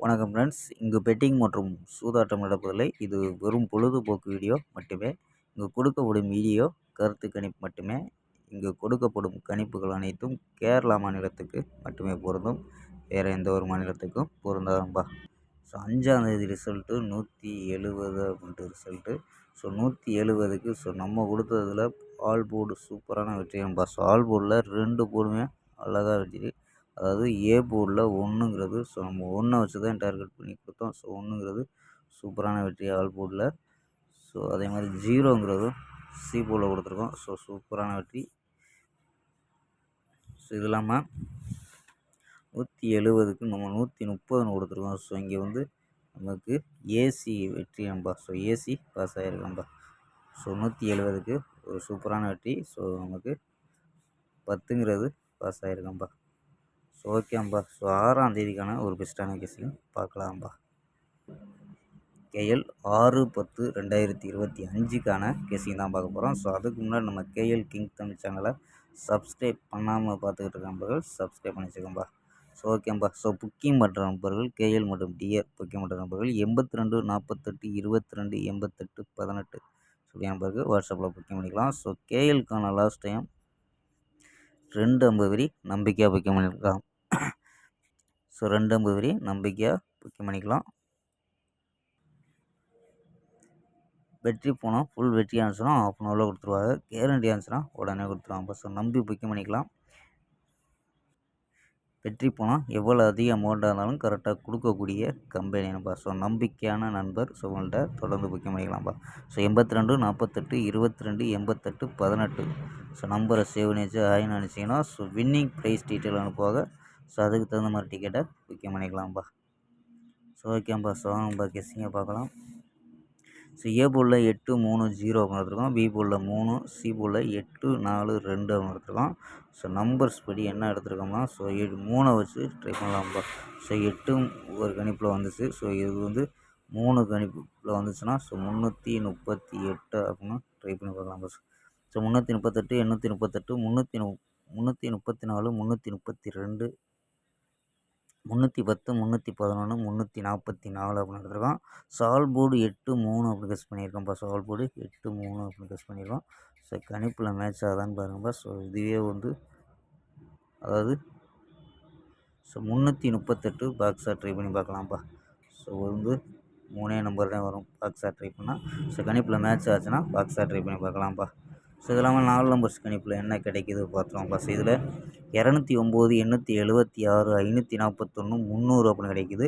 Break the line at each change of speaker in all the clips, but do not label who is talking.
வணக்கம் ஃப்ரெண்ட்ஸ். இங்கு பெட்டிங் மற்றும் சூதாட்டம் நடப்பதில்லை. இது வெறும் பொழுதுபோக்கு வீடியோ மட்டுமே. இங்கு கொடுக்கப்படும் வீடியோ கருத்து கணிப்பு மட்டுமே. இங்கு கொடுக்கப்படும் கணிப்புகள் அனைத்தும் கேரளா மாநிலத்துக்கு மட்டுமே பொருந்தும். வேறு எந்த ஒரு மாநிலத்துக்கும் பொருந்தாதம்பா. ஸோ 5ஆந்தேதி ரிசல்ட்டு 170 அப்படின்ட்டு ரிசல்ட்டு. ஸோ 170க்கு நம்ம கொடுத்ததில் ஆல் போர்டு சூப்பரான வெற்றியம்பா. ஸோ ஆல் போர்டில் 2 போர்டுமே அழகாக வெற்றி. அதாவது ஏ போர்டில் 1ங்கிறது நம்ம 1 வச்சு தான் டார்கெட் பண்ணி கொடுத்தோம். ஸோ 1ங்கிறது சூப்பரான வெற்றி ஆல் போர்டில். ஸோ அதே மாதிரி 0ங்கிறதும் சி போர்டில் கொடுத்துருக்கோம். ஸோ சூப்பரான வெற்றி. ஸோ இது இல்லாமல் 170க்கு நம்ம 130ன்னு கொடுத்துருக்கோம். ஸோ இங்கே நமக்கு ஏசி வெற்றி நம்பா. ஸோ ஏசி பாஸ் ஆகிருக்கம்பா. ஸோ 170க்கு ஒரு சூப்பரான வெற்றி. ஸோ நமக்கு 10ங்கிறது பாஸ் ஆகிருக்கம்பா. ஸோ ஓகேம்பா. ஸோ 6ஆந்தேதிக்கான ஒரு பெஸ்ட்டான கெஸ்ஸிங் பார்க்கலாம்பா. கேஎல் 6/10/2025க்கான கெஸ்ஸிங் தான் பார்க்க போகிறோம். ஸோ அதுக்கு முன்னாடி நம்ம கேஎல் கிங் தமிழ் சேனலை சப்ஸ்கிரைப் பண்ணாமல் பார்த்துக்கிட்டு இருக்க நண்பர்கள் சப்ஸ்கிரைப் பண்ணி வச்சுக்கோம்பா. ஸோ ஓகேம்பா. ஸோ புக்கிங் பண்ணுற நண்பர்கள் கேஎல் மற்றும் டிஆர் புக்கிங் பண்ணுற நண்பர்கள் 82 48 22 88 18 சொல்லி நம்பருக்கு வாட்ஸ்அப்பில் புக்கிங் பண்ணிக்கலாம். ஸோ கேஎல்க்கான லாஸ்ட் டைம் 250 வரி நம்பிக்கையாக புக்கிங் பண்ணியிருக்கலாம். ஸோ 250 வரி நம்பிக்கையாக புக்கிங் பண்ணிக்கலாம். வெற்றி போனால் ஃபுல் வெற்றி ஆனிச்சுன்னா ஆஃப் அன் ஹவரில் கொடுத்துருவாங்க. கேரண்டி ஆனிச்சுன்னா உடனே கொடுத்துருவாங்க. ஸோ நம்பி புக்கிங் பண்ணிக்கலாம். வெற்றி போனால் எவ்வளோ அதிக அமௌண்ட்டாக இருந்தாலும் கரெக்டாக கொடுக்கக்கூடிய கம்பெனி நம்பா. ஸோ நம்பிக்கையான நண்பர். ஸோ உங்கள்கிட்ட தொடர்ந்து புக்கிங் பண்ணிக்கலாம்ப்பா. ஸோ 82 48 22 88 18 ஸோ நம்பரை சேவ் பண்ணி வச்சு ஆயின்னு நினச்சிங்கன்னா ஸோ வின்னிங் ப்ரைஸ் டீட்டெயில் அனுப்புவாங்க. ஸோ அதுக்கு தகுந்த மாதிரி டிக்கெட்டை புக்கிங் பண்ணிக்கலாம்ப்பா. ஸோ ஓகேம்பா. ஸோ நம்ம கெஸ்ஸிங்கை பார்க்கலாம். ஸோ ஏ போர்டில் 8 3 0 அப்படின்னு எடுத்துருக்கோம். பி போர்டில் 3, சி போர்டில் 8 4 2 அப்படின்னு எடுத்துருக்கோம். ஸோ நம்பர்ஸ் படி என்ன எடுத்துருக்கோம்னா ஸோ 3 வச்சு ட்ரை பண்ணலாம்ப்பா. ஸோ 8 ஒரு கணிப்பில் வந்துச்சு. ஸோ இது 3 கணிப்பில் வந்துச்சுன்னா ஸோ 338 அப்படின்னு ட்ரை பண்ணி பார்க்கலாம்ப்பா. ஸோ 338 838 334 332 310 311 344 அப்படின்னு எடுத்துருக்கோம். சால் போர்டு 8 3 அப்படி கெஸ் பண்ணியிருக்கோம்ப்பா. சால் போர்டு 8 3 அப்படின்னு கெஸ் பண்ணியிருக்கோம். ஸோ கணிப்பில் மேட்ச் ஆகுதான்னு பாருங்கப்பா. ஸோ இதுவே அதாவது ஸோ 338 பாக்ஸாக ட்ரை பண்ணி பார்க்கலாம்ப்பா. ஸோ 3 நம்பர் தான் வரும் பாக்ஸாக ட்ரை பண்ணால். ஸோ கணிப்பில் மேட்ச் ஆச்சுன்னா பாக்ஸாக ட்ரை பண்ணி பார்க்கலாம்ப்பா. ஸோ இது இல்லாமல் 4 நம்பர்ஸ் கணிப்பில் என்ன கிடைக்கிது பார்த்துருவோம்ப்பா. ஸோ இதில் 209 876 541 300 அப்படின்னு கிடைக்கிது.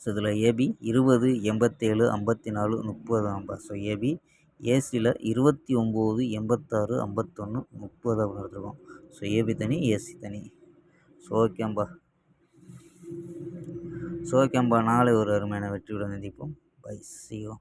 ஸோ இதில் ஏபி 20 87 54 30 ஆம்பா. ஸோ ஏபி ஏசியில் 29 86 51 30 அப்படின்னு எடுத்துருக்கோம். ஸோ ஏபி தனி ஏசி தனி. ஸோ ஓகேம்பா. நாளை ஒரு அருமையான வெற்றியுடன் சந்திப்போம். பை. See you.